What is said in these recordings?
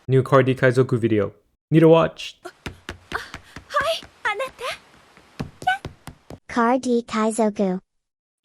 New Cardi Kaizoku video. Need to watch. Cardi Kaizoku.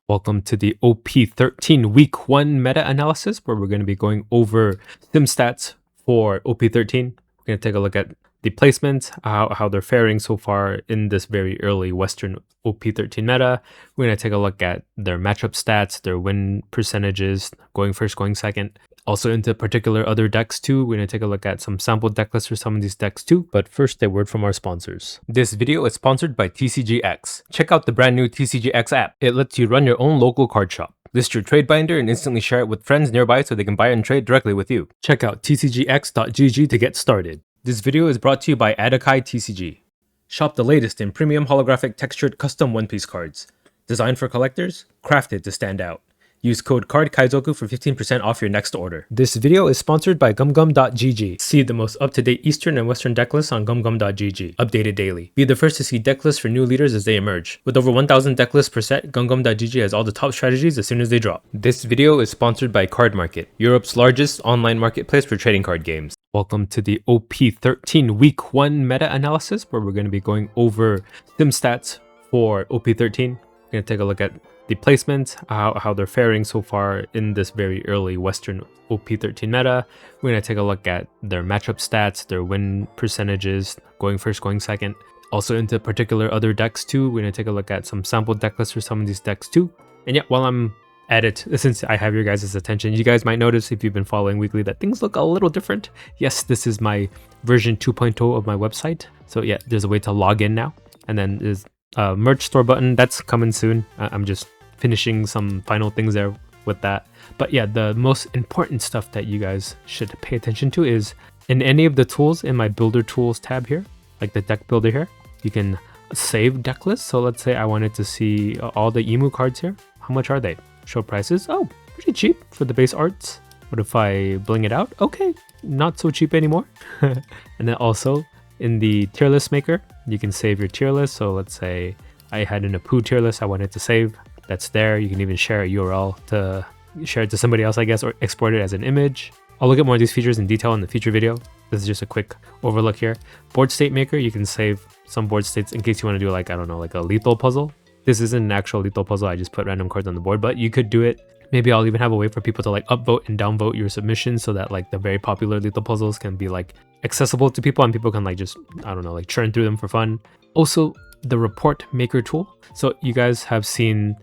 Welcome to the OP13 Week 1 meta-analysis, where we're going to be going over sim stats for OP13. We're going to take a look at the placements, how they're faring so far in this very early Western OP13 meta. We're going to take a look at their matchup stats, their win percentages, going first, going second. Also into particular other decks too. We're going to take a look at some sample deck lists for some of these decks too. But first, a word from our sponsors. This video is sponsored by TCGX. Check out the brand new TCGX app. It lets you run your own local card shop. List your trade binder and instantly share it with friends nearby so they can buy and trade directly with you. Check out tcgx.gg to get started. This video is brought to you by Adakai TCG. Shop the latest in premium holographic textured custom One Piece cards. Designed for collectors, crafted to stand out. Use code CARDKaizoku for 15% off your next order. This video is sponsored by gumgum.gg. See the most up-to-date Eastern and Western deck lists on gumgum.gg, updated daily. Be the first to see deck lists for new leaders as they emerge. With over 1,000 deck lists per set, gumgum.gg has all the top strategies as soon as they drop. This video is sponsored by Card Market, Europe's largest online marketplace for trading card games. Welcome to the OP13 Week 1 meta-analysis, where we're going to be going over sim stats for OP13. We're going to take a look at the placements, how they're faring so far in this very early Western OP13 meta. We're going to take a look at their matchup stats, their win percentages, going first, going second. Also into particular other decks too. We're going to take a look at some sample deck lists for some of these decks too. And yeah, while I'm at it, since I have your guys' attention, you guys might notice if you've been following weekly that things look a little different. Yes, this is my version 2.0 of my website. So yeah, there's a way to log in now. And then there's a merch store button that's coming soon. I'm just finishing some final things there with that. But yeah, the most important stuff that you guys should pay attention to is in any of the tools in my builder tools tab here, like the deck builder here, you can save deck lists. So let's say I wanted to see all the emu cards here. How much are they? Show prices. Oh, pretty cheap for the base arts. What if I bling it out? Okay, not so cheap anymore. And then also in the tier list maker, you can save your tier list. So let's say I had an Apu tier list I wanted to save. That's there. You can even share a URL to share it to somebody else, I guess, or export it as an image. I'll look at more of these features in detail in the future video. This is just a quick overlook here. Board state maker, you can save some board states in case you want to do like, I don't know, like a lethal puzzle. This isn't an actual lethal puzzle. I just put random cards on the board, but you could do it. Maybe I'll even have a way for people to like upvote and downvote your submissions so that like the very popular lethal puzzles can be like accessible to people and people can like just, I don't know, like churn through them for fun. Also, the report maker tool. So you guys have seen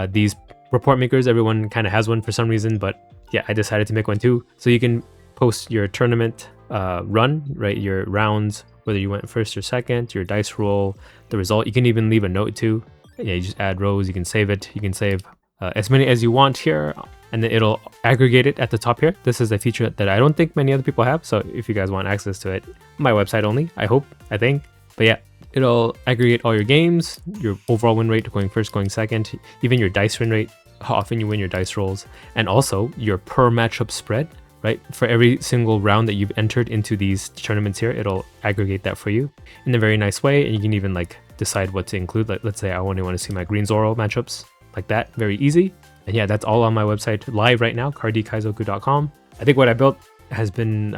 these report makers. Everyone kind of has one for some reason, but yeah, I decided to make one too. So you can post your tournament run, right? Your rounds, whether you went first or second, your dice roll, the result. You can even leave a note too. Yeah, you just add rows, you can save it. You can save as many as you want here, and then it'll aggregate it at the top here. This is a feature that I don't think many other people have. So if you guys want access to it, my website only, I think. But yeah, it'll aggregate all your games, your overall win rate, going first, going second, even your dice win rate, how often you win your dice rolls, and also your per matchup spread, right? For every single round that you've entered into these tournaments here, it'll aggregate that for you in a very nice way. And you can even like decide what to include. Like, let's say I only want to see my green Zoro matchups, like that, very easy. And yeah, that's all on my website live right now, cardikaizoku.com. I think what I built has been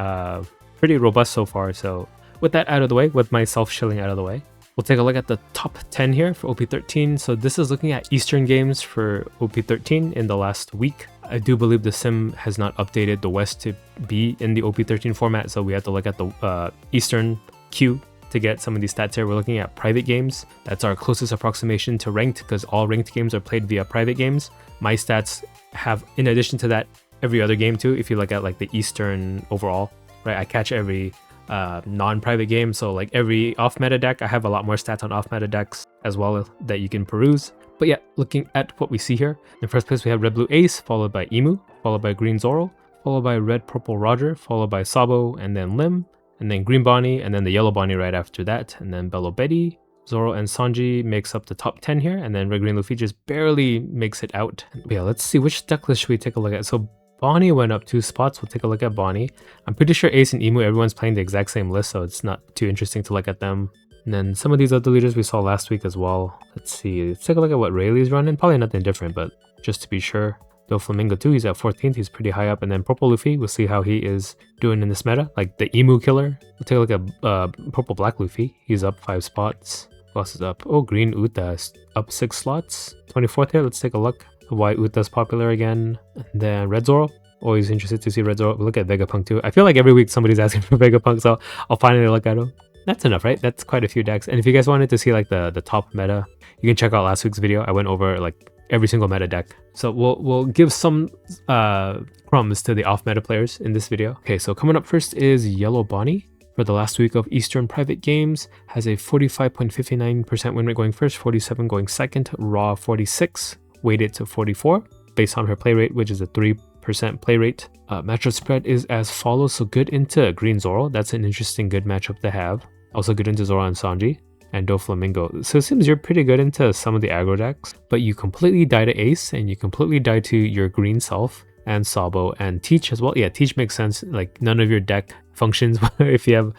pretty robust so far. So with that out of the way, with my self-shilling out of the way, we'll take a look at the top 10 here for OP13. So this is looking at Eastern games for OP13 in the last week. I do believe the sim has not updated the West to be in the OP13 format, so we have to look at the Eastern queue to get some of these stats here. We're looking at private games. That's our closest approximation to ranked, because all ranked games are played via private games. My stats have, in addition to that, every other game too. If you look at like the Eastern overall, right, I catch every non-private game. So like every off-meta deck, I have a lot more stats on off-meta decks as well that you can peruse. But yeah, looking at what we see here, in first place we have Red Blue Ace, followed by Emu, followed by Green Zoro, followed by Red Purple Roger, followed by Sabo, and then Lim, and then Green Bonney, and then the Yellow Bonney right after that, and then Bello Betty. Zoro and Sanji makes up the top 10 here, and then Red Green Luffy just barely makes it out. But yeah, let's see, which deck list should we take a look at? So Bonney went up 2 spots. We'll take a look at Bonney. I'm pretty sure Ace and Emu, everyone's playing the exact same list, so it's not too interesting to look at them. And then some of these other leaders we saw last week as well. Let's see. Let's take a look at what Rayleigh's running. Probably nothing different, but just to be sure. Doflamingo too, he's at 14th, he's pretty high up. And then Purple Luffy, we'll see how he is doing in this meta. Like the Emu Killer, we'll take a look at Purple Black Luffy, he's up 5 spots. Who else is up? Oh, Green Uta is up 6 slots. 24th here, let's take a look at why Uta's popular again. And then Red Zoro, always interested to see Red Zoro. We'll look at Vegapunk too. I feel like every week somebody's asking for Vegapunk, so I'll finally look at him. That's enough, right? That's quite a few decks. And if you guys wanted to see like the top meta, you can check out last week's video. I went over like every single meta deck. So we'll give some crumbs to the off meta players in this video. Okay, so coming up first is Yellow Bonney. For the last week of Eastern Private Games, has a 45.59% win rate going first, 47 going second, raw 46, weighted to 44, based on her play rate, which is a 3% play rate. Matchup spread is as follows, so good into Green Zoro, that's an interesting good matchup to have. Also good into Zoro and Sanji, and Doflamingo. So it seems you're pretty good into some of the aggro decks, but you completely die to Ace, and you completely die to your green self, and Sabo, and Teach as well. Yeah, Teach makes sense, like none of your deck functions if you have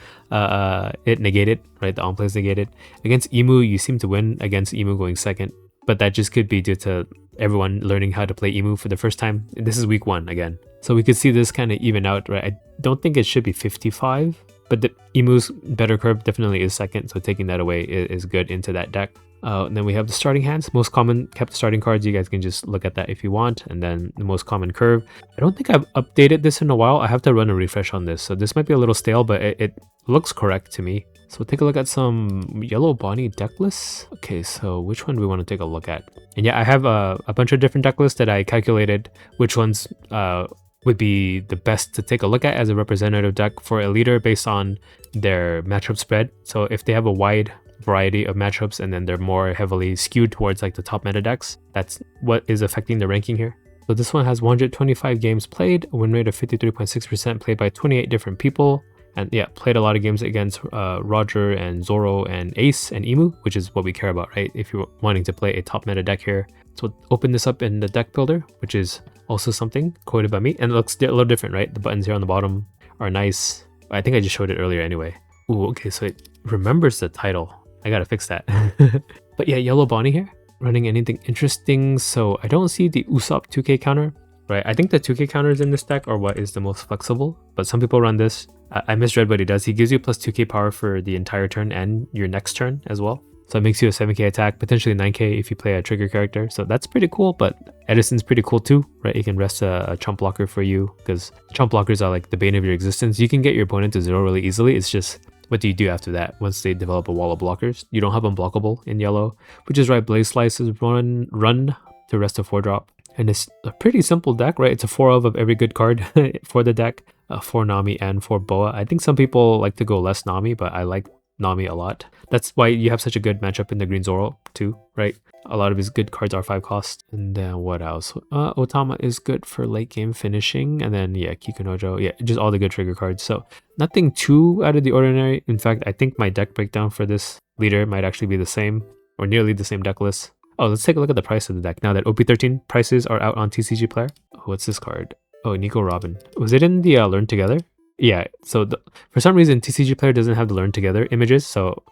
it negated, right? The on-play is negated. Against Emu, you seem to win against Emu going second, but that just could be due to everyone learning how to play Emu for the first time. This is week 1 again. So we could see this kind of even out, right? I don't think it should be 55, but the Emu's better curve definitely is second, so taking that away is good into that deck. And then we have the starting hands, most common kept starting cards. You guys can just look at that if you want. And then the most common curve. I don't think I've updated this in a while. I have to run a refresh on this. So this might be a little stale, but it looks correct to me. So we'll take a look at some Yellow Bonney deck lists. Okay, so which one do we want to take a look at? And yeah, I have a bunch of different deck lists that I calculated which ones would be the best to take a look at as a representative deck for a leader based on their matchup spread. So if they have a wide variety of matchups and then they're more heavily skewed towards like the top meta decks, that's what is affecting the ranking here. So this one has 125 games played, a win rate of 53.6%, played by 28 different people, and yeah, played a lot of games against Roger and Zoro and Ace and Emu, which is what we care about, right? If you're wanting to play a top meta deck here. So we'll open this up in the deck builder, which is also something quoted by me, and it looks a little different, right? The buttons here on the bottom are nice. I think I just showed it earlier anyway. Ooh, okay, so it remembers the title. I gotta fix that. But yeah, Yellow Bonney here, running anything interesting. So I don't see the Usopp 2k counter, right? I think the 2k counters in this deck are what is the most flexible, but some people run this. I misread what he does. He gives you plus 2k power for the entire turn and your next turn as well. So it makes you a 7k attack, potentially 9k if you play a trigger character. So that's pretty cool, but Edison's pretty cool too, right? You can rest a chump blocker for you, because chump blockers are like the bane of your existence. You can get your opponent to 0 really easily. It's just, what do you do after that once they develop a wall of blockers? You don't have unblockable in yellow, which is right. Blaze Slice is run to rest a 4-drop. And it's a pretty simple deck, right? It's a 4 of every good card for the deck. 4 Nami and 4 Boa. I think some people like to go less Nami, but I like Nami a lot. That's why you have such a good matchup in the Green Zoro too, right? A lot of his good cards are 5 cost. And then what else? Otama is good for late game finishing. And then yeah, Kikunojo. Yeah, just all the good trigger cards. So nothing too out of the ordinary. In fact, I think my deck breakdown for this leader might actually be the same, or nearly the same deck list. Oh, let's take a look at the price of the deck now that OP13 prices are out on TCG Player. Oh, what's this card? Oh, Nico Robin. Was it in the Learn Together? Yeah, so for some reason TCG Player doesn't have the Learn Together images, so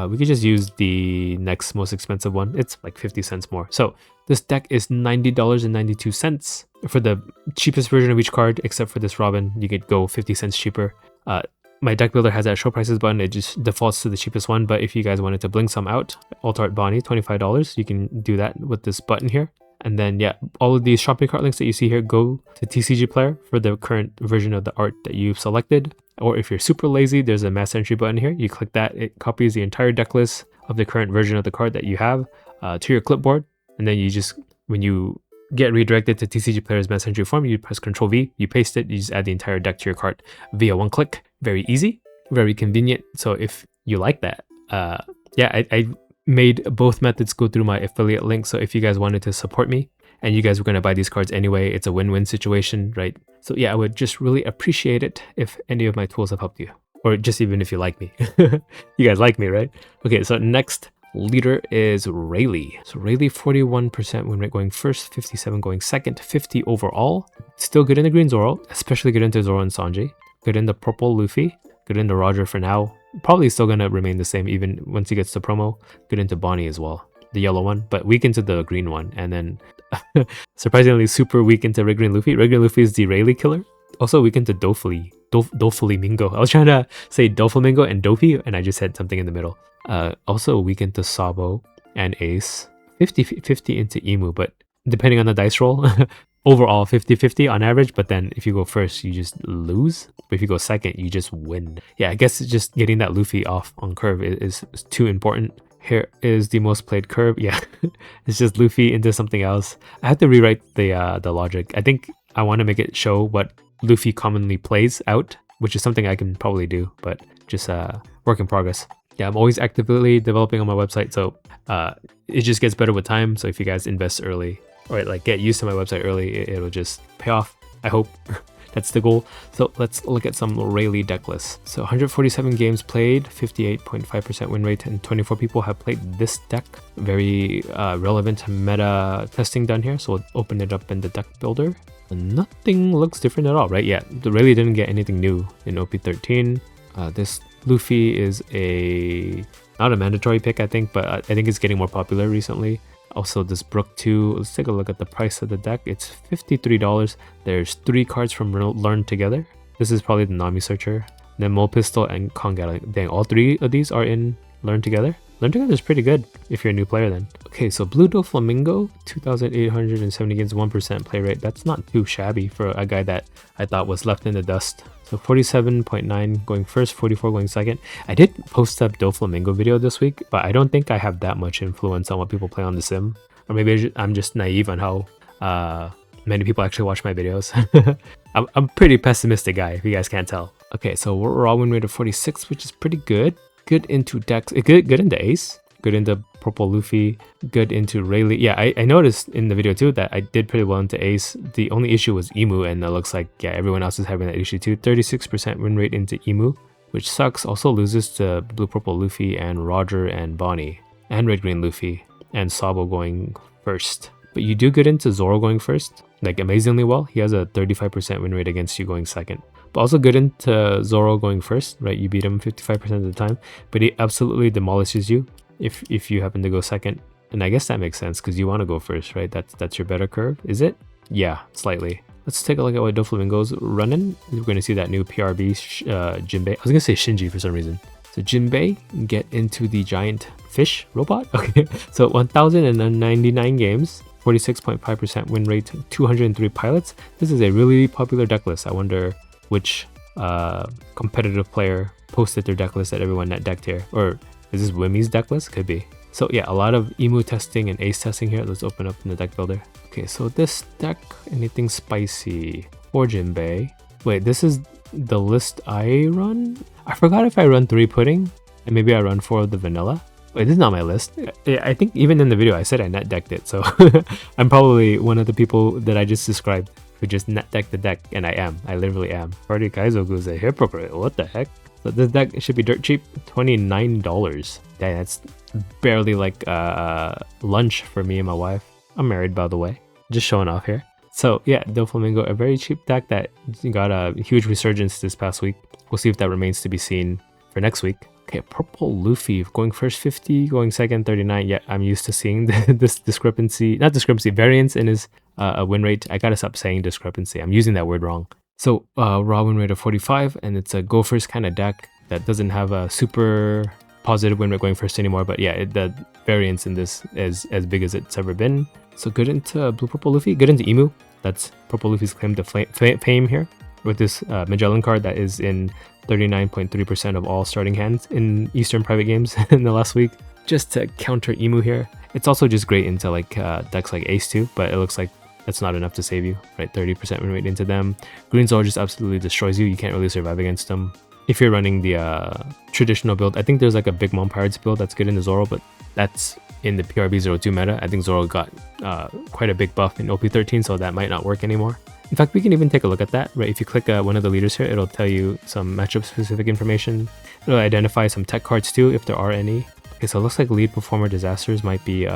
we could just use the next most expensive one. It's like 50 cents more. So this deck is $90.92 for the cheapest version of each card, except for this Robin. You could go 50 cents cheaper. My deck builder has that show prices button. It just defaults to the cheapest one, but if you guys wanted to bling some out, Alt Art Bonney, $25, you can do that with this button here. And then yeah, all of these shopping cart links that you see here go to TCG Player for the current version of the art that you've selected. Or if you're super lazy, there's a mass entry button here. You click that, it copies the entire deck list of the current version of the card that you have to your clipboard. And then you just, when you get redirected to TCG Player's mass entry form, you press Ctrl V, you paste it, you just add the entire deck to your cart via one click. Very easy, very convenient. So if you like that, yeah, I made both methods go through my affiliate link. So if you guys wanted to support me and you guys were going to buy these cards anyway, it's a win-win situation, right? So yeah, I would just really appreciate it if any of my tools have helped you, or just even if you like me. You guys like me, right? Okay, so next leader is Rayleigh. So Rayleigh, 41% win rate going first, 57 going second, 50 overall. Still good in the Green Zoro, especially good into Zoro and Sanji. Good in the Purple Luffy, good into Roger for now. Probably still going to remain the same even once he gets to promo. Good into Bonney as well, the yellow one, but weak into the green one. And then Surprisingly super weak into Red Green Luffy. Red Green Luffy is the Rayleigh killer. Also weak into Doflamingo. I was trying to say Doflamingo and Dofi, and I just said something in the middle. Also weak into Sabo and Ace. 50-50 into Emu, but depending on the dice roll, overall 50-50 on average, but then if you go first, you just lose. But if you go second, you just win. Yeah, I guess just getting that Luffy off on curve is too important. Here is the most played curve. Yeah, it's just Luffy into something else. I have to rewrite the logic. I think I want to make it show what Luffy commonly plays out, which is something I can probably do, but just work in progress. Yeah, I'm always actively developing on my website, so it just gets better with time. So if you guys invest early, or like get used to my website early, it'll just pay off. I hope. That's the goal. So let's look at some Rayleigh deck lists. So 147 games played, 58.5% win rate, and 24 people have played this deck. Very relevant meta testing done here. So we'll open it up in the deck builder. And nothing looks different at all, right? Yeah, the Rayleigh didn't get anything new in OP13. This Luffy is not a mandatory pick, I think, but I think it's getting more popular recently. Also, this Brook 2, let's take a look at the price of the deck. It's $53. There's 3 cards from Learn Together. This is probably the Nami Searcher. Then Mole Pistol and Kongala. Dang, all 3 of these are in Learn Together. Learn Together is pretty good if you're a new player then. Okay, so Blue Doflamingo, 2,870 games, 1% play rate. That's not too shabby for a guy that I thought was left in the dust. So 47.9 going first, 44 going second. I did post up Doflamingo video this week, but I don't think I have that much influence on what people play on the sim. Or maybe I'm just naive on how many people actually watch my videos. I'm a pretty pessimistic guy, if you guys can't tell. Okay, so we're raw win rate of 46, which is pretty good. Good into decks, good into Ace, good into Purple Luffy, good into Rayleigh. Yeah, I noticed in the video too that I did pretty well into Ace. The only issue was Emu, and it looks like, yeah, everyone else is having that issue too. 36% win rate into Emu, which sucks. Also loses to Blue Purple Luffy and Roger and Bonney, and Red Green Luffy, and Sabo going first. But you do good into Zoro going first, like amazingly well. He has a 35% win rate against you going second. But also good into Zoro going first, right? You beat him 55% of the time, but he absolutely demolishes you if you happen to go second. And I guess that makes sense because you want to go first, right? That's your better curve, is it? Yeah, slightly. Let's take a look at what Doflamingo's running. We're going to see that new PRB Jinbei. I was going to say Shinji for some reason. So Jinbei, get into the giant fish robot. Okay, so 1,099 games, 46.5% win rate, 203 pilots. This is a really popular deck list. I wonder which competitive player posted their deck list that everyone net decked here. Or is this Wimmy's deck list? Could be. So yeah, a lot of Emu testing and Ace testing here. Let's open up in the deck builder. Okay, so this deck, anything spicy for Jinbei. Wait, this is the list I run? I forgot if I run 3 pudding and maybe I run 4 of the vanilla. Wait, this is not my list. I think even in the video I said I net decked it, so I'm probably one of the people that I just described who just net decked the deck, and I literally am. Party Kaizoku is a hypocrite, what the heck? So this deck should be dirt cheap, $29. Dang, that's barely like lunch for me and my wife. I'm married, by the way, just showing off here. So yeah, Doflamingo, a very cheap deck that got a huge resurgence this past week. We'll see if that remains to be seen for next week. Okay, Purple Luffy going first 50, going second 39. Yeah, I'm used to seeing this variance in his win rate. I gotta stop saying discrepancy. I'm using that word wrong. So raw win rate of 45, and it's a go first kind of deck that doesn't have a super positive win rate going first anymore. But yeah, the variance in this is as big as it's ever been. So good into Blue Purple Luffy, good into Emu. That's Purple Luffy's claim to fame here with this Magellan card that is in 39.3% of all starting hands in Eastern private games in the last week. Just to counter Emu here. It's also just great into like decks like Ace too, but it looks like that's not enough to save you, right? 30% win rate into them. Green Zoro just absolutely destroys you. You can't really survive against them. If you're running the traditional build, I think there's like a Big Mom Pirates build that's good into Zoro, but that's in the PRB02 meta. I think Zoro got quite a big buff in OP13, so that might not work anymore. In fact, we can even take a look at that, right? If you click one of the leaders here, it'll tell you some matchup specific information. It'll identify some tech cards too, if there are any. Okay, so it looks like lead performer disasters might be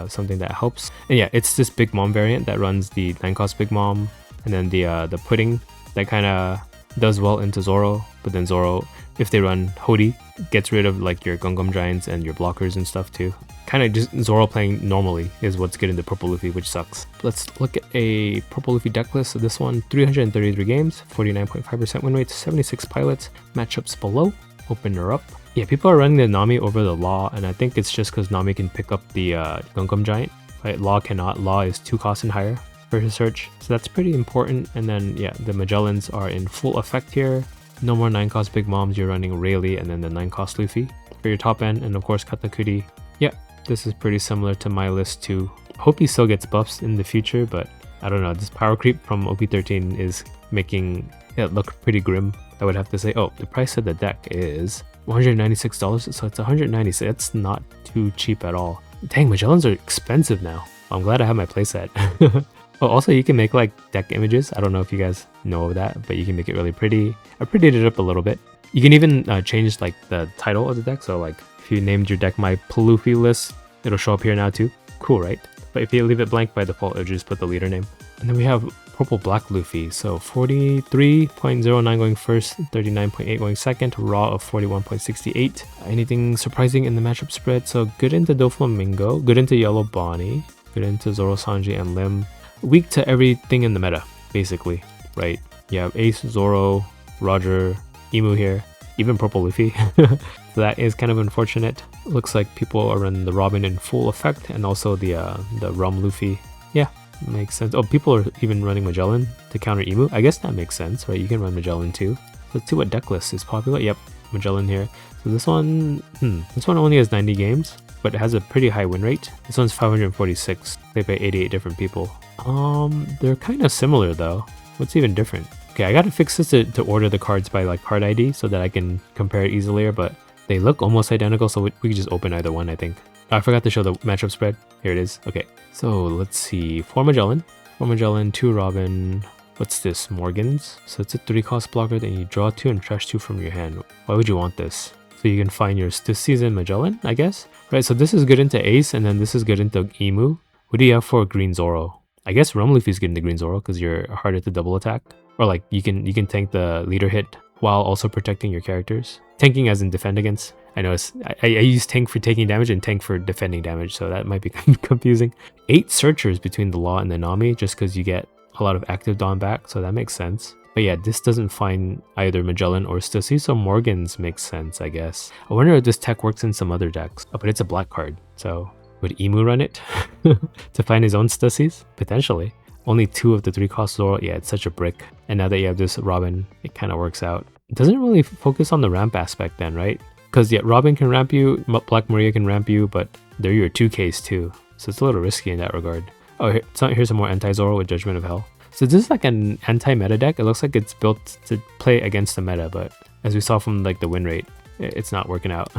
something that helps. And yeah, it's this Big Mom variant that runs the 9 cost Big Mom, and then the pudding that kind of does well into Zoro, but then Zoro, if they run Hody, gets rid of like your Gungam Giants and your blockers and stuff too. Kind of just Zoro playing normally is what's good in the Purple Luffy, which sucks. Let's look at a Purple Luffy deck list. So this one, 333 games, 49.5% win rate, 76 pilots, matchups below, open her up. Yeah, people are running the Nami over the Law, and I think it's just because Nami can pick up the Gungam Giant, right? Law cannot. Law is 2 costs and higher for his search, so that's pretty important. And then yeah, the Magellans are in full effect here. No more 9 cost Big Moms, you're running Rayleigh and then the 9 cost Luffy for your top end, and of course Katakuri. Yeah, this is pretty similar to my list too. Hope he still gets buffs in the future, but I don't know, this power creep from OP13 is making it look pretty grim, I would have to say. Oh, the price of the deck is $196, so it's $196. It's not too cheap at all. Dang, Magellans are expensive now. I'm glad I have my playset. Oh, also you can make like deck images. I don't know if you guys know of that, but you can make it really pretty. I prettied it up a little bit. You can even change like the title of the deck. So like if you named your deck my Luffy list, it'll show up here now too. Cool, right? But if you leave it blank by default, it'll just put the leader name. And then we have Purple Black Luffy. So 43.09 going first, 39.8 going second, raw of 41.68. Anything surprising in the matchup spread? So good into Doflamingo, good into Yellow Bonney, good into Zoro, Sanji, and Lim. Weak to everything in the meta, basically, right? You have Ace, Zoro, Roger, Emu here, even Purple Luffy. So that is kind of unfortunate. Looks like people are running the Robin in full effect, and also the Rum Luffy. Yeah, makes sense. Oh, people are even running Magellan to counter Emu. I guess that makes sense, right? You can run Magellan too. Let's see what deck list is popular. Yep, Magellan here. So this one only has 90 games, but it has a pretty high win rate. This one's 546. They pay 88 different people. They're kind of similar though. What's even different? Okay, I gotta fix this to order the cards by like card ID so that I can compare it easily, but they look almost identical, so we can just open either one, I think. I forgot to show the matchup spread. Here it is. Okay, so let's see. 4 Magellan, 2 Robin. What's this? Morgans. So it's a 3 cost blocker, then you draw 2 and trash 2 from your hand. Why would you want this? So you can find your this season Magellan, I guess. Right, so this is good into Ace, and then this is good into Emu. What do you have for Green Zoro? I guess Rum Luffy's good into Green Zoro because you're harder to double attack. Or like you can tank the leader hit while also protecting your characters. Tanking as in defend against. I know I use tank for taking damage and tank for defending damage, so that might be confusing. 8 searchers between the Law and the Nami just because you get a lot of active Dawn back, so that makes sense. But yeah, this doesn't find either Magellan or Stussy, so Morgans makes sense, I guess. I wonder if this tech works in some other decks. Oh, but it's a black card, so would Emu run it to find his own Stussies? Potentially. Only 2 of the 3 cost Zoro. Yeah, it's such a brick. And now that you have this Robin, it kind of works out. It doesn't really focus on the ramp aspect then, right? Because yeah, Robin can ramp you, Black Maria can ramp you, but they're your 2Ks too. So it's a little risky in that regard. Oh, here's some more anti-Zoro with Judgment of Hell. So this is like an anti-meta deck. It looks like it's built to play against the meta, but as we saw from like the win rate, it's not working out,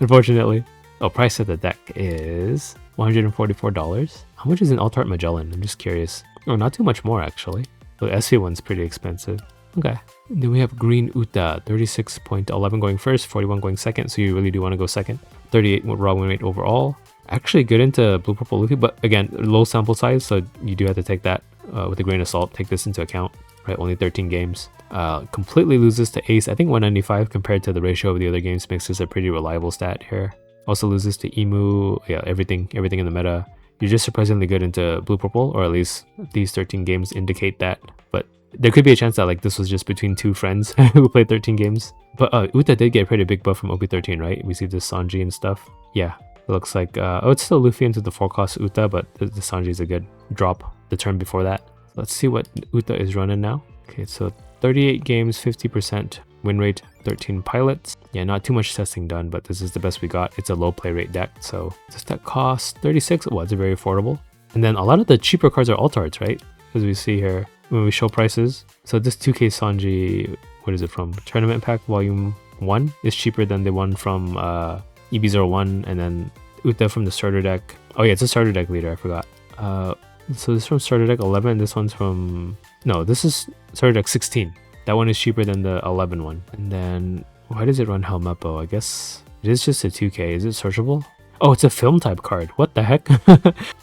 unfortunately. Oh, price of the deck is $144. How much is an Altart Magellan? I'm just curious. Oh, not too much more actually. The SV one's pretty expensive. Okay. And then we have Green Uta, 36.11 going first, 41 going second. So you really do want to go second. 38 raw win rate overall. Actually good into Blue Purple Luffy, but again, low sample size, so you do have to take that with a grain of salt. Take this into account, right? Only 13 games. Completely loses to Ace. I think 195 compared to the ratio of the other games makes this a pretty reliable stat here. Also loses to Emu. Yeah, everything in the meta. You're just surprisingly good into Blue Purple, or at least these 13 games indicate that. But there could be a chance that like this was just between 2 friends who played 13 games. But Uta did get a pretty big buff from OP13, right? We see this Sanji and stuff. Yeah, it looks like oh, it's still Luffy into the 4 cost Uta, but the Sanji is a good drop the turn before that. Let's see what Uta is running now. Okay, so 38 games, 50% win rate, 13 pilots. Yeah, not too much testing done, but this is the best we got. It's a low play rate deck, so this deck costs 36. Well, it's very affordable. And then a lot of the cheaper cards are Altards, right? As we see here when we show prices. So this 2K Sanji, what is it from? Tournament Pack Volume 1 is cheaper than the one from EB01, and then Uta from the starter deck. Oh yeah, it's a starter deck leader, I forgot. So this is from starter deck 11, this one's from... No, this is starter deck 16. That one is cheaper than the 11 one. And then, why does it run Helmeppo? I guess it is just a 2K. Is it searchable? Oh, it's a film type card. What the heck?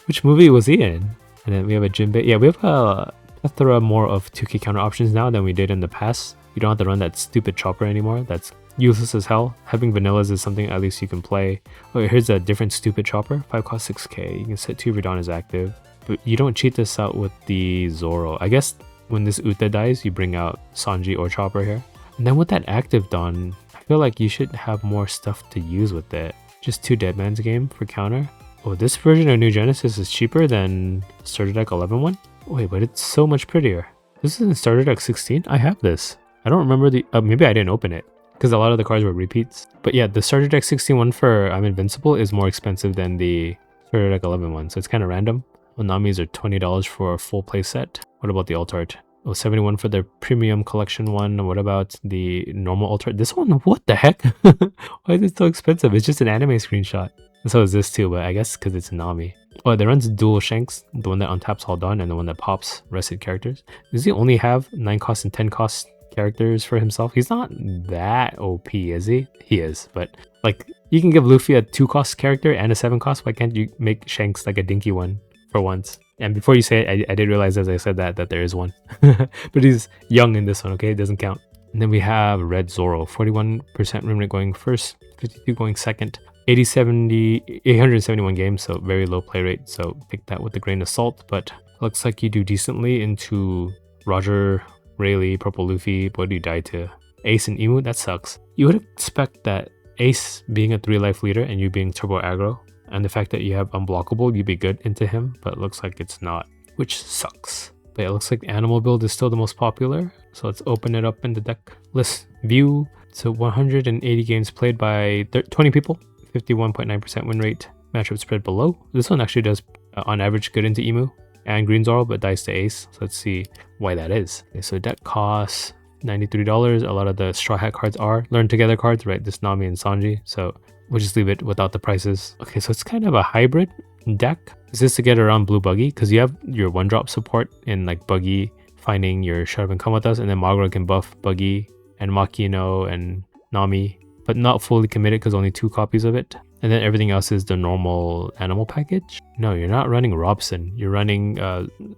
Which movie was he in? And then we have a Jinbei. Yeah, we have plethora more of 2K counter options now than we did in the past. You don't have to run that stupid chopper anymore. That's useless as hell. Having vanillas is something at least you can play. Oh, here's a different stupid chopper. 5 cost 6k. You can set 2 Verdon as active. But you don't cheat this out with the Zoro. I guess when this Uta dies, you bring out Sanji or Chopper here. And then with that active Don, I feel like you should have more stuff to use with it. Just 2 Deadman's game for counter. Oh, this version of New Genesis is cheaper than Starter Deck 11 one? Wait, but it's so much prettier. This is in Starter Deck 16? I have this. I don't remember the... maybe I didn't open it, because a lot of the cards were repeats. But yeah, the Starter Deck 16 one for I'm Invincible is more expensive than the Starter Deck 11 one, so it's kind of random. Onamis are $20 for a full playset. What about the alt art? Oh, 71 for the premium collection one. What about the normal alt art? This one, what the heck? Why is it so expensive? It's just an anime screenshot. And so is this too, but I guess because it's Nami. Oh, it runs dual Shanks, the one that untaps all done and the one that pops rested characters. Does he only have 9 cost and 10 cost characters for himself? He's not that OP, is he? He is, but like you can give Luffy a 2 cost character and a 7 cost. Why can't you make Shanks like a dinky one for once? And before you say it, I did realize as I said that there is one. But he's young in this one, okay? It doesn't count. And then we have Red Zoro, 41% win rate going first, 52 going second, 871 games, so very low play rate. So pick that with a grain of salt, but looks like you do decently into Roger, Rayleigh, Purple Luffy. What do you die to? Ace and Emu? That sucks. You would expect that Ace being a 3 life leader and you being turbo aggro, and the fact that you have unblockable, you'd be good into him, but it looks like it's not, which sucks. But yeah, it looks like the animal build is still the most popular, so let's open it up in the deck list view. So 180 games played by 20 people, 51.9% win rate, matchup spread below. This one actually does on average good into Emu and Green Zoro, but dies to Ace. So let's see why that is. Okay, so deck costs $93. A lot of the Straw Hat cards are Learn Together cards, right? This Nami and Sanji, so we'll just leave it without the prices. Okay, so it's kind of a hybrid deck. Is this to get around Blue Buggy? Because you have your 1-drop support in like Buggy finding your Shut Up and Come With Us, and then Magro can buff Buggy and Makino and Nami, but not fully committed because only 2 copies of it. And then everything else is the normal animal package. No, you're not running Robson. You're running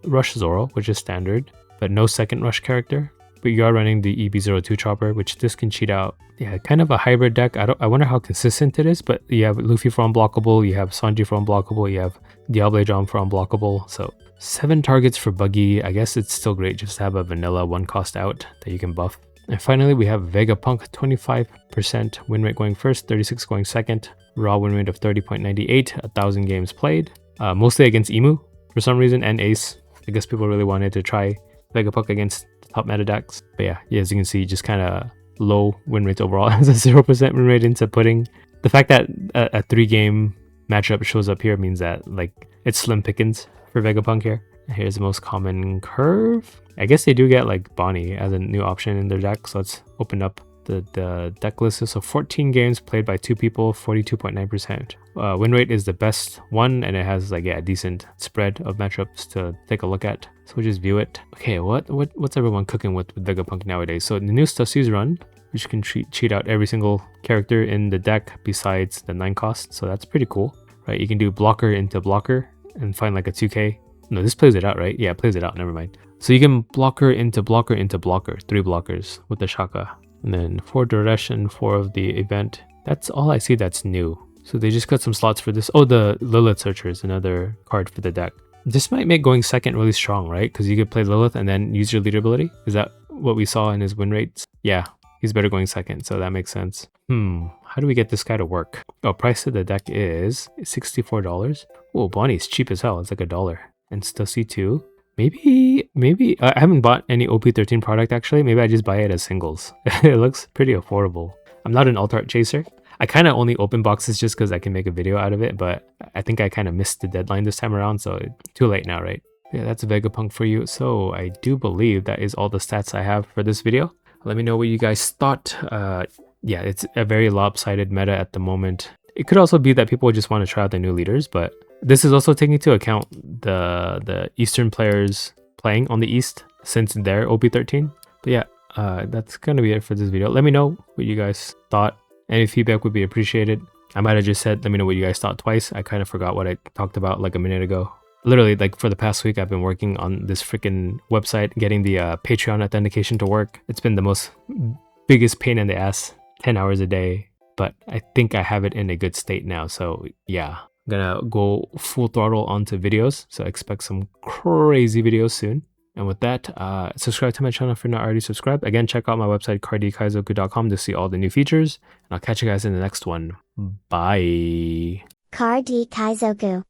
Rush Zoro, which is standard, but no second Rush character. But you are running the EB02 Chopper, which this can cheat out. Yeah, kind of a hybrid deck. I wonder how consistent it is, but you have Luffy for unblockable, you have Sanji for unblockable, you have Diable John for unblockable. So 7 targets for Buggy. I guess it's still great just to have a vanilla 1 cost out that you can buff. And finally, we have Vegapunk, 25% win rate going first, 36 going second, raw win rate of 30.98, 1,000 games played. Mostly against Emu for some reason, and Ace. I guess people really wanted to try Vegapunk against top meta decks. But yeah, as you can see, just kind of low win rates overall. As a 0% win rate into pudding. The fact that a 3-game matchup shows up here means that like it's slim pickings for Vegapunk here. Here's the most common curve. I guess they do get like Bonney as a new option in their deck. So let's open up the deck list. So 14 games played by 2 people, 42.9%. Win rate is the best one, and it has like a decent spread of matchups to take a look at. So we'll just view it. Okay, what's everyone cooking with Vegapunk nowadays? So the new Stussies run, which can cheat out every single character in the deck besides the 9 cost. So that's pretty cool, right? You can do blocker into blocker and find like a 2k. No, this plays it out, right? Yeah, it plays it out. Never mind. So you can blocker into blocker into blocker, 3 blockers with the Shaka. And then 4 duration, 4 of the event. That's all I see that's new. So they just cut some slots for this. Oh, the Lilith Searcher is another card for the deck. This might make going second really strong, right? Because you could play Lilith and then use your leader ability. Is that what we saw in his win rates? Yeah, he's better going second, so that makes sense. How do we get this guy to work? Oh, price of the deck is $64. Oh, Bonnie's cheap as hell. It's like $1. And Stussy too. Maybe I haven't bought any OP13 product actually. Maybe I just buy it as singles. It looks pretty affordable. I'm not an alt art chaser. I kind of only open boxes just because I can make a video out of it, but I think I kind of missed the deadline this time around, so too late now, right? Yeah, that's Vegapunk for you. So I do believe that is all the stats I have for this video. Let me know what you guys thought. Yeah, it's a very lopsided meta at the moment. It could also be that people just want to try out the new leaders, but this is also taking into account the Eastern players playing on the East since they're OP13. But yeah, that's gonna be it for this video. Let me know what you guys thought. Any feedback would be appreciated. I might have just said let me know what you guys thought twice. I kind of forgot what I talked about like a minute ago. literally, like, for the past week, I've been working on this freaking website, getting the Patreon authentication to work. It's been the most biggest pain in the ass, 10 hours a day, but I think I have it in a good state now. So yeah, I'm gonna go full throttle onto videos. So expect some crazy videos soon. And with that, subscribe to my channel if you're not already subscribed. Again, check out my website, cardkaizoku.com, to see all the new features. And I'll catch you guys in the next one. Bye. Card Kaizoku.